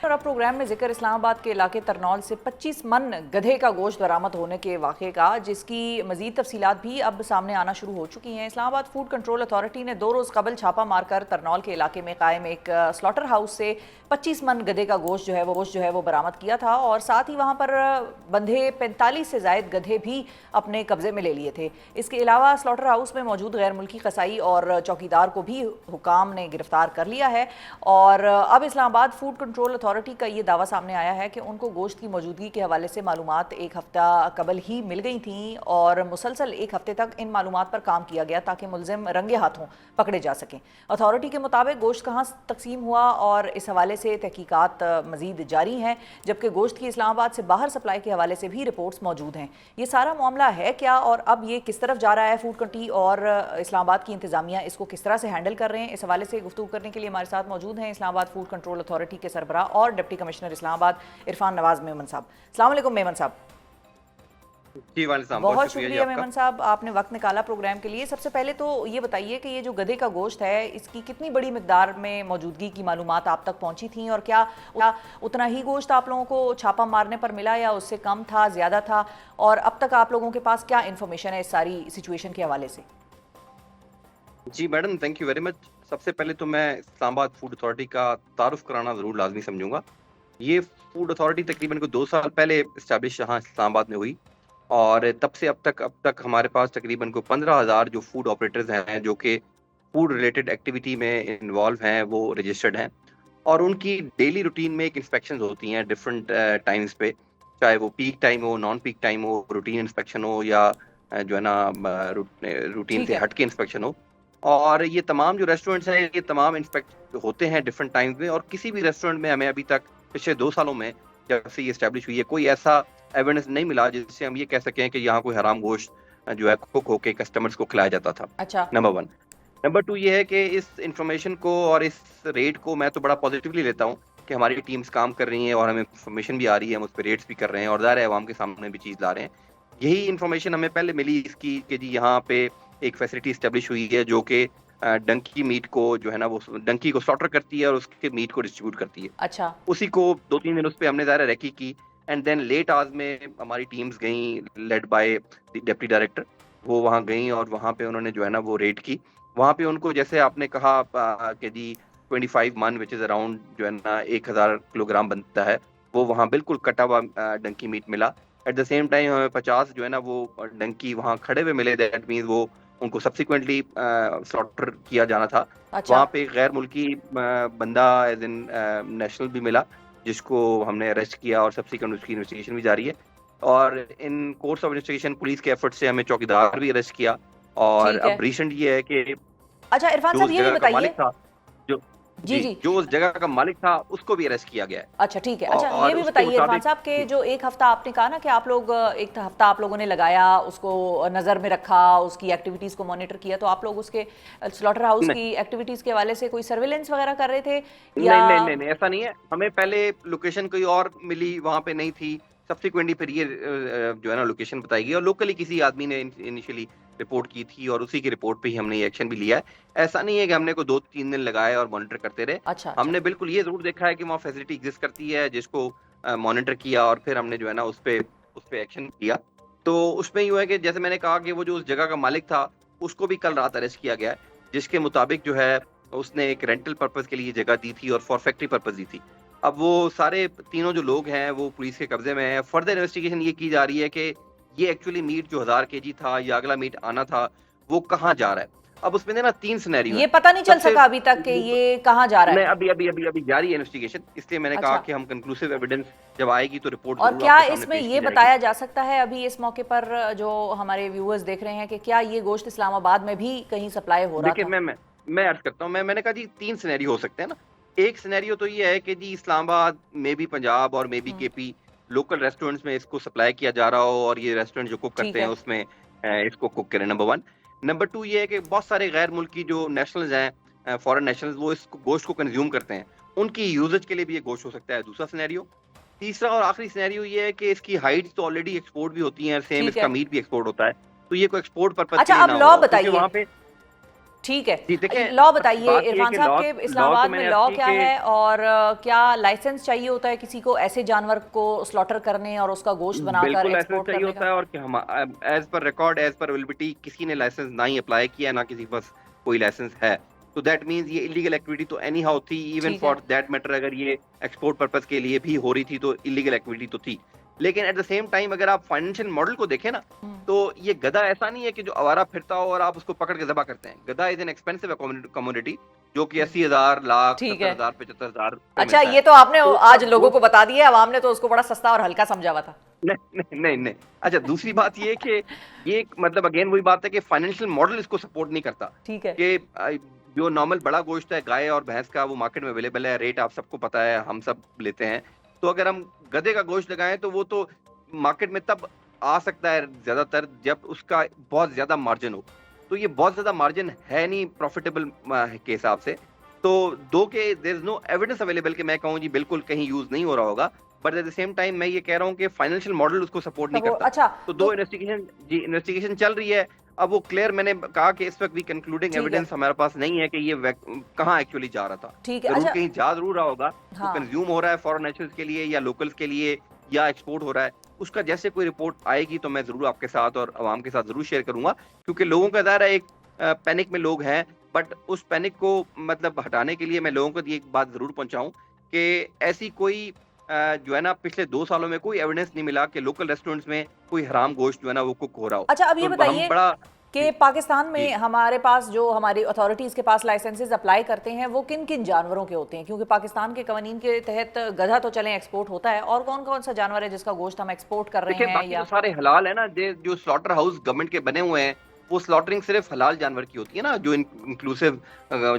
और अब प्रोग्राम में जिक्र इस्लामाबाद के इलाके तरनौल से 25 मन गधे का गोश्त बरामद होने के वाक़े का, जिसकी मजीद तफसीलात भी अब सामने आना शुरू हो चुकी हैं। इस्लामाबाद फूड कंट्रोल अथॉरिटी ने 2 रोज़ कबल छापा मारकर तरनौल के इलाके में कायम एक स्लॉटर हाउस से 25 मन गधे का गोश्त जो है वो बरामद किया था और साथ ही वहाँ पर बंधे 45 से ज़ायद गधे भी अपने कब्जे में ले लिए थे। इसके अलावा स्लॉटर हाउस में मौजूद गैर मुल्की कसाई और चौकीदार को भी हुकाम ने गिरफ्तार कर लिया है। और अब इस्लामाबाद फूड कंट्रोल अथॉरिटी का ये दावा सामने आया है कि उनको गोश्त की मौजूदगी के हवाले से मालूमात एक हफ्ता कबल ही मिल गई थी और मुसलसल एक हफ्ते तक इन मालूमात पर काम किया गया ताकि मुलजिम रंगे हाथों पकड़े जा सकें। अथॉरिटी के मुताबिक गोश्त कहाँ तकसीम हुआ और इस हवाले से तहकीकात मजीद जारी हैं, जबकि गोश्त की इस्लामाबाद से बाहर सप्लाई के हवाले से भी रिपोर्ट्स मौजूद हैं। ये सारा मामला है क्या और अब ये किस तरफ जा रहा है, फूड कंट्री और इस्लामाबाद की इंतजामिया इसको किस तरह से हैंडल कर रहे हैं, इस हवाले से गुफ्तगू करने के लिए हमारे साथ मौजूद हैं इस्लामाबाद फूड कंट्रोल अथॉरिटी के सरबराह और डिप्टी कमिश्नर इस्लामाबाद इरफान नवाज मेमन साहब। अस्सलाम वालेकुम मेमन साहब। जी बहुत शुक्रिया मेमन साहब, आपने वक्त निकाला प्रोग्राम के लिए। सबसे पहले तो ये बताइए कि ये जो गधे का गोश्त है इसकी कितनी बड़ी मिकदार में मौजूदगी की मालूमात आप तक पहुंची थी और क्या उतना ही गोश्त आप लोगों को छापा मारने पर मिला या उससे कम था, ज़्यादा था, और अब तक आप लोगों के पास क्या इन्फॉर्मेशन है इस सारी सिचुएशन के हवाले से? जी madam, thank you very much. सबसे पहले तो मैं इस्लामाबाद फूड अथॉरिटी का तारुफ कराना ज़रूर लाजमी समझूंगा। ये फूड अथॉरिटी तकरीबन को 2 साल पहले इस्टेब्लिश यहाँ इस्लामाबाद में हुई और तब से अब तक हमारे पास तकरीबन को 15,000 जो फूड ऑपरेटर्स हैं जो कि फूड रिलेटेड एक्टिविटी में इन्वॉल्व हैं वो रजिस्टर्ड हैं और उनकी डेली रूटीन में एक इंस्पेक्शंस होती हैं डिफरेंट टाइम्स पे, चाहे वो पीक टाइम हो, नॉन पीक टाइम हो, रूटीन इंस्पेक्शन हो या जो है ना रूटीन ठीक से है। हट के इंस्पेक्शन हो। और ये तमाम जो रेस्टोरेंट्स हैं ये तमाम इंस्पेक्ट होते हैं डिफरेंट टाइम्स में और किसी भी रेस्टोरेंट में हमें अभी तक पिछले 2 सालों में जब से ये एस्टेब्लिश हुई है कोई ऐसा एविडेंस नहीं मिला जिससे हम ये कह सकें कि यहाँ कोई हराम गोश्त जो है कुक होके कस्टमर्स को खिलाया जाता था। अच्छा। नंबर 1। नंबर 2 ये है कि इस इंफॉर्मेशन को और इस रेट को मैं तो बड़ा पॉजिटिवली लेता हूँ कि हमारी टीम्स काम कर रही हैं और हमें इंफॉर्मेशन भी आ रही है, हम उस पर रेट्स भी कर रहे हैं और ज़ाहिर है अवाम के सामने भी चीज़ ला रहे हैं। यही इंफॉर्मेशन हमें पहले मिली इसकी कि जी यहाँ पे एक फैसिलिटी इस्टेब्लिश हुई है जो कि डंकी मीट को जो है ना वो डंकी को स्लॉटर करती है और उसके मीट को डिस्ट्रीब्यूट करती है। अच्छा। उसी को 2-3 दिन उस पे हमने ज़ाहिर रेकी की एंड देन लेट आवर्स में हमारी टीम्स गई लेड बाय डिप्टी डायरेक्टर, वो वहाँ गई और वहाँ पे उन्होंने जो है ना वो रेड की। वहाँ पे उनको जैसे आपने कहा कि जी 25 मन विच इज़ अराउंड जो है ना 1000 किलोग्राम बनता है, वो वहाँ बिल्कुल कटा हुआ डंकी मीट मिला। एट द सेम टाइम हमें 50 जो है ना वो डंकी वहाँ खड़े हुए मिले, दैट मीन्स वो उनको सब्सिक्वेंटली स्लॉटर किया जाना था। अच्छा। वहाँ पे गैर मुल्की बंदा एज इन नेशनल भी मिला जिसको हमने अरेस्ट किया और सब्सिक्वेंट उसकी इन्वेस्टिगेशन भी जारी है और इन कोर्स ऑफ इन्वेस्टिगेशन पुलिस के एफर्ट से हमें चौकीदार भी अरेस्ट किया और ठीक है। अब रिसेंट ये है कि अच्छा इरफान जो साहब उस ये भी जगह का मालिक बताइए। था जो जी जी। जो उस जगह का मालिक था उसको भी अरेस्ट किया गया है अच्छा ठीक है। अच्छा ये और भी उसके बताइए इरफान मुताबिक साहब के जो एक हफ्ता आपने कहा ना कि आप लोग एक हफ्ता आप लोगों ने लगाया, उसको नज़र में रखा, उसकी एक्टिविटीज़ को मॉनिटर किया, तो आप लोग उसके स्लॉटर हाउस नहीं की एक्टिविटीज़ के हवाले से कोई सर्वेलेंस वगैरह कर रहे थे या? नहीं नहीं नहीं नहीं ऐसा नहीं है। हमें पहले लोकेशन कोई और मिली, वहां पे नहीं थी। सब्सिक्वेंटली फिर ये जो है ना लोकेशन बताई गई और लोकली किसी आदमी ने इनिशियली रिपोर्ट की थी और उसी की रिपोर्ट पे ही हमने ये एक्शन भी लिया है। ऐसा नहीं है कि हमने को 2-3 दिन लगाए और मॉनिटर करते रहे। अच्छा अच्छा। हमने बिल्कुल ये जरूर देखा है कि वहाँ फैसिलिटी एग्जिस्ट करती है जिसको मॉनिटर किया और फिर हमने जो है ना उस पे एक्शन किया। तो उसमें यूँ है कि जैसे मैंने कहा कि वो जो उस जगह का मालिक था उसको भी कल रात अरेस्ट किया गया है, जिसके मुताबिक जो है उसने एक रेंटल पर्पस के लिए जगह दी थी और फॉर फैक्ट्री पर्पस दी थी। अब वो सारे तीनों जो लोग हैं वो पुलिस के कब्जे में हैं। फर्दर इन्वेस्टिगेशन ये की जा रही है कि ये एक्चुअली मीट जो 1000 केजी था या अगला मीट आना था वो कहाँ जा रहा है। अब उसमें ना 3 सिनेरियो ये हैं। पता नहीं चल सबसे सका अभी तक कि ये कहाँ जा रहा मैं है। अभी जारी है इन्वेस्टिगेशन, इसलिए मैंने कहा अच्छा। कि हम कंक्लूसिव एविडेंस जब आएगी तो रिपोर्ट और जरूर क्या आपके सामने इसमें पेश ये की जाएगी। बताया जा सकता है अभी इस मौके पर जो हमारे व्यूअर्स देख रहे हैं कि क्या ये गोश्त इस्लामाबाद में भी कहीं सप्लाई हो रहा देखिए था? मैं अर्ज करता हूँ, मैंने कहा जी 3 सिनेरियो हो सकते हैं ना। एक सिनेरियो तो ये है कि जी इस्लामाबाद में भी पंजाब और may be hmm. KP local restaurants में इसको सप्लाई किया जा रहा हो और ये रेस्टोरेंट जो कुक ठीक करते हैं है। उसमें इसको कुक करें। नंबर 1। नंबर 2 ये है कि बहुत सारे गैर मुल्की जो नेशनल्स हैं, फॉरेन नेशनल्स, वो इस गोश्त को कंज्यूम करते हैं, उनकी यूजेज के लिए भी ये गोश्त हो सकता है। दूसरा सिनेरियो। तीसरा और आखिरी सिनेरियो ये है कि इसकी हाइट्स तो ऑलरेडी एक्सपोर्ट भी होती हैं, सेम ठीक इसका है। मीट भी एक्सपोर्ट होता है, तो ये कोई एक्सपोर्ट पर्पज के अच्छा लिए अब ना हो लॉ रहा हो क्योंकि बताइए। वहाँ पे ठीक है, जी देखें, लॉ बताइए बात ये है इरफान कि साहब लॉ के लॉ इस्लामाबाद तो में मैंने लॉ आपकी क्या कि है, और क्या लाइसेंस चाहिए होता है किसी को ऐसे जानवर को स्लॉटर करने और उसका गोश्त बनाकर बिल्कुल लाइसेंस एक्सपोर्ट चाहिए करने होता का? है, और कि हम as per record, as per availability किसी ने लाइसेंस ना ही अप्लाई किया, ना किसी के पास कोई लाइसेंस है। तो दैट मींस ये इलीगल एक्टिविटी तो एनी हाउ थी, इवन ठीक है। फॉर दैट मैटर अगर ये एक्सपोर्ट पर्पस के लिए भी हो रही थी तो इलीगल एक्टिविटी तो थी। लेकिन एट द सेम टाइम अगर आप फाइनेंशियल मॉडल को देखें ना, हम्म, तो ये गधा ऐसा नहीं है कि जो आवारा फिरता हो और आप उसको पकड़ के जबा करते हैं। गधा इज एन एक्सपेंसिव कमोडिटी जो कि 80,000, लाख, ठीक है। 70,000, 75,000 रुपए अच्छा, मिलता है। ये तो आपने तो आज अब लोगों वो को बता दिया, अवाम ने तो उसको बड़ा सस्ता और हल्का समझा हुआ था। नहीं नहीं नहीं नहीं। अच्छा, दूसरी बात ये है कि ये मतलब अगेन वही बात है कि फाइनेंशियल मॉडल इसको सपोर्ट नहीं करता ठीक है। कि जो नॉर्मल बड़ा गोश्त है गाय और भैंस का, वो मार्केट में अवेलेबल है, रेट आप सबको पता है, हम सब लेते हैं। तो अगर हम गधे का गोश्त लगाएं तो वो तो मार्केट में तब आ सकता है ज्यादातर जब उसका बहुत ज्यादा मार्जिन हो। तो ये बहुत ज्यादा मार्जिन है नहीं प्रॉफिटेबल के हिसाब से। तो दो के there is no evidence available कि मैं कहूँ जी बिल्कुल कहीं यूज नहीं हो रहा होगा, but at the same time मैं ये कह रहा हूँ कि फाइनेंशियल मॉडल उसको सपोर्ट नहीं करता। अच्छा, तो तो दो इन्वेस्टिगेशन जी इन्वेस्टिगेशन चल रही है। अब वो क्लियर मैंने कहा कि इस वक्त भी कंक्लूडिंग ठीक है। एविडेंस हमारे पास नहीं है कि ये कहाँ एक्चुअली जा रहा था। ठीक है। जरूर अच्छा। कहीं जा जरूर रहा होगा, वो हाँ। कंज्यूम हो रहा है फॉरेन नेशनल्स के लिए या लोकल्स के लिए या एक्सपोर्ट हो रहा है। उसका जैसे कोई रिपोर्ट आएगी तो मैं जरूर आपके साथ और आवाम के साथ जरूर शेयर करूंगा, क्योंकि लोगों का दायरा एक पैनिक में लोग हैं। बट उस पैनिक को मतलब हटाने के लिए मैं लोगों को ये एक बात जरूर पहुंचाऊं कि ऐसी कोई जो है ना पिछले 2 सालों में कोई एविडेंस नहीं मिला कि लोकल रेस्टोरेंट्स में कोई हराम गोश्त जो है ना वो कुक हो रहा हो। अच्छा, अब ये तो हम बताइए बड़ा कि जी पाकिस्तान जी में हमारे पास जो हमारी अथॉरिटीज़ के पास लाइसेंसेज अप्लाई करते हैं वो किन किन जानवरों के होते हैं? क्योंकि पाकिस्तान के कवानीन के तहत गधा तो चलें एक्सपोर्ट होता है, और कौन कौन सा जानवर है जिसका गोश्त हम एक्सपोर्ट कर रहे देखिए, हैं बाकी तो या? सारे हलाल है ना। जो स्लॉटर हाउस गवर्नमेंट के बने हुए हैं, वो स्लॉटरिंग सिर्फ हलाल जानवर की होती है ना, जो इंक्लूसिव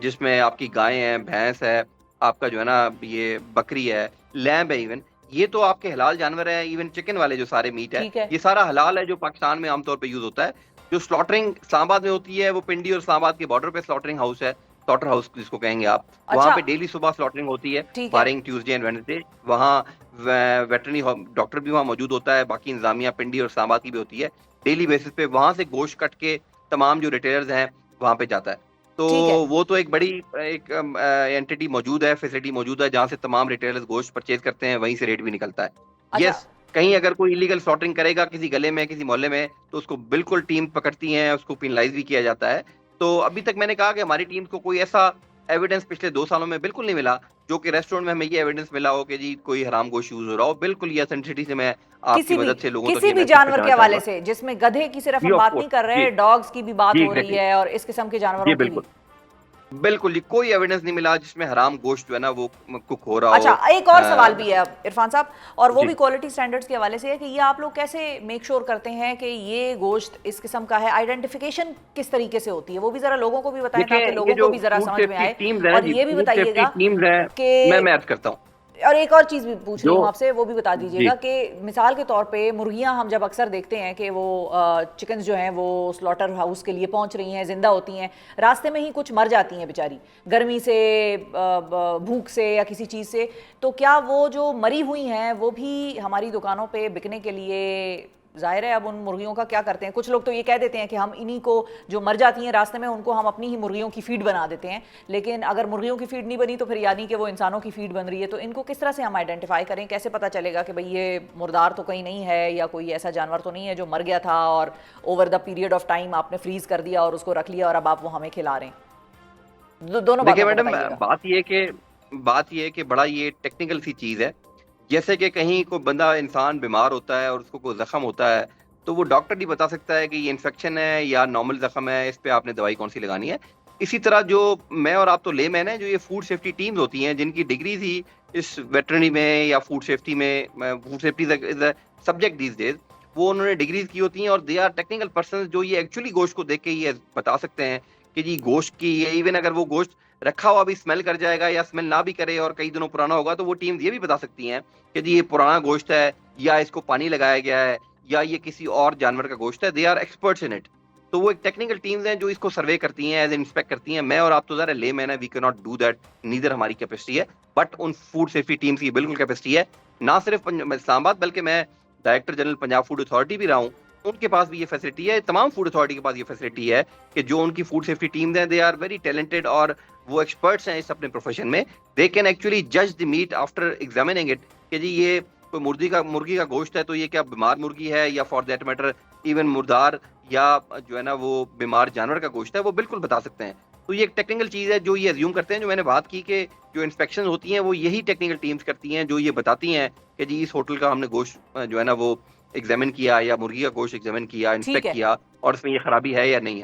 जिसमें आपकी गाय है, भैंस है, आपका जो है ना ये बकरी है, लैम्ब है, इवन ये तो आपके हलाल जानवर है। इवन चिकन वाले जो सारे मीट है, ठीक है। ये सारा हलाल है जो पाकिस्तान में आमतौर पर यूज होता है। जो स्लॉटरिंग इस्लामाबाद में होती है वो पिंडी और इस्लामाबाद के बॉर्डर पे स्लॉटरिंग हाउस है, स्लॉटर हाउस जिसको कहेंगे आप। वहाँ अच्छा। पे डेली सुबह स्लॉटरिंग होती है, ठीक है। बारिंग ट्यूसडे एंड वेडनेसडे। वहाँ वेटरनरी डॉक्टर भी वहाँ मौजूद होता है, बाकी इंतजामिया पिंडी और इस्लामाबाद की भी होती है। डेली बेसिस पे वहां से गोश्त कट के तमाम जो रिटेलर्स हैं वहां पे जाता है। तो ठीक है। वो तो एक बड़ी एक एंटिटी मौजूद है, फैसिलिटी मौजूद है जहां से तमाम रिटेलर्स गोश्त परचेज करते हैं, वहीं से रेट भी निकलता है। अच्छा। यस, कहीं अगर कोई इलीगल स्लॉटरिंग करेगा किसी गले में, किसी मोहल्ले में, तो उसको बिल्कुल टीम पकड़ती है, उसको पिनलाइज भी किया जाता है। तो अभी तक मैंने कहा कि हमारी टीम को कोई ऐसा एविडेंस पिछले 2 सालों में बिल्कुल नहीं मिला जो कि रेस्टोरेंट में हमें ये एविडेंस मिला हो कि जी कोई हराम गोश्त यूज हो रहा हो। बिल्कुल ये एथेंटिसिटी से मैं आपकी मदद से लोगों तक किसी ये भी मैसेज जानवर के पहुंचाना हवाले चाहूंगा। से, जिसमें गधे की सिर्फ जी हम ऑफ बात कोर्स। नहीं कर जी रहे, डॉग्स की भी बात जी हो रही एग्जैक्टली। है और इस किस्म के जी जानवरों की भी। बिल्कुल। बिल्कुल जी, कोई एविडेंस नहीं मिला जिसमें हराम गोश्त जो है ना वो कुक हो रहा हो। अच्छा, एक और सवाल भी है अब इरफान साहब, और वो जी भी क्वालिटी स्टैंडर्ड्स के हवाले से है कि ये आप लोग कैसे मेक श्योर करते हैं कि ये गोश्त इस किस्म का है? आइडेंटिफिकेशन किस तरीके से होती है वो भी जरा लोगों को भी बताएं देखें, ताकि ये लोगों को जो भी जरा फूड समझ में सेफ्टी आए। टीम्स हैं और जी, ये भी फूड सेफ्टी बताइएगा टीम्स हैं, मैं कि, अर्ज करता हूँ और एक और चीज़ भी पूछ रही जो हूँ आपसे, वो भी बता जी दीजिएगा कि मिसाल के तौर पे मुर्गियाँ हम जब अक्सर देखते हैं कि वो चिकन्स जो हैं वो स्लॉटर हाउस के लिए पहुँच रही हैं, जिंदा होती हैं, रास्ते में ही कुछ मर जाती हैं बेचारी, गर्मी से, भूख से या किसी चीज़ से। तो क्या वो जो मरी हुई हैं वो भी हमारी दुकानों पे बिकने के लिए, जाहिर है अब उन मुर्गियों का क्या करते हैं, कुछ लोग तो ये कह देते हैं कि हम इन्हीं को जो मर जाती हैं रास्ते में उनको हम अपनी ही मुर्गियों की फीड बना देते हैं, लेकिन अगर मुर्गियों की फीड नहीं बनी तो फिर यानी कि वो इंसानों की फीड बन रही है। तो इनको किस तरह से हम आइडेंटिफाई करें? कैसे पता चलेगा कि भाई ये मुर्दार तो कहीं नहीं है या कोई ऐसा जानवर तो नहीं है जो मर गया था और over the period of time आपने फ्रीज कर दिया और उसको रख लिया और अब आप वो हमें खिला रहे हैं? दोनों देखिए बातों को मैडम, बताइएगा। बात ये है कि बड़ा ये टेक्निकल सी चीज है। जैसे कि कहीं कोई बंदा इंसान बीमार होता है और उसको कोई जख्म होता है, तो वो डॉक्टर नहीं बता सकता है कि ये इन्फेक्शन है या नॉर्मल जख्म है, इस पे आपने दवाई कौन सी लगानी है। इसी तरह जो मैं और आप तो लेमैन है, जो ये फूड सेफ्टी टीम्स होती हैं जिनकी डिग्रीज ही इस वेटरनरी में या फूड सेफ्टी में, food safety is a subject these days, वो उन्होंने डिग्रीज की होती हैं और दे आर टेक्निकल पर्सन जो ये एक्चुअली गोश्त को देख के ये बता सकते हैं कि जी गोश्त की ये, इवन अगर वो गोश्त रखा हुआ भी स्मेल कर जाएगा या स्मेल ना भी करे और कई दिनों पुराना होगा, तो वो टीम्स ये भी बता सकती हैं कि जी ये पुराना गोश्त है या इसको पानी लगाया गया है या ये किसी और जानवर का गोश्त है। They are experts in it. तो वो एक टेक्निकल टीम्स हैं जो इसको सर्वे करती हैं, एज इंस्पेक्ट करती हैं। मैं और आप तो जरा लेमैन है, we can not do that, neither हमारी कैपेसिटी है। बट उन फूड सेफ्टी टीम्स की बिल्कुल कैपेसिटी है, ना सिर्फ इस्लामाबाद, बल्कि मैं director general Punjab food authority भी रहा हूँ। उनके पास भी ये फैसिलिटी है, तमाम फूड अथॉरिटी के पास ये फैसिलिटी है कि जो उनकी फूड सेफ्टी टीम है, दे आर वेरी टैलेंटेड और वो एक्सपर्ट्स हैं इस अपने प्रोफेशन में। दे कैन एक्चुअली जज the meat after examining it कि जी ये कोई मुर्गी का गोश्त है तो ये क्या बीमार मुर्गी है, या फॉर दैट मैटर इवन मुर्दार या जो है ना वो बीमार जानवर का गोश्त है, वो बिल्कुल बता सकते हैं। तो ये एक टेक्निकल चीज़ है जो ये अज्यूम करते हैं, जो मैंने बात की कि जो इंस्पेक्शन होती हैं वो यही टेक्निकल टीम्स करती हैं, जो ये बताती हैं कि जी इस होटल का हमने गोश्त जो है ना वो एग्जामिन किया, या मुर्गी का गोश्त एग्जामिन किया, ठीक इंस्पेक्ट है। किया, और इसमें ये खराबी है या नहीं है।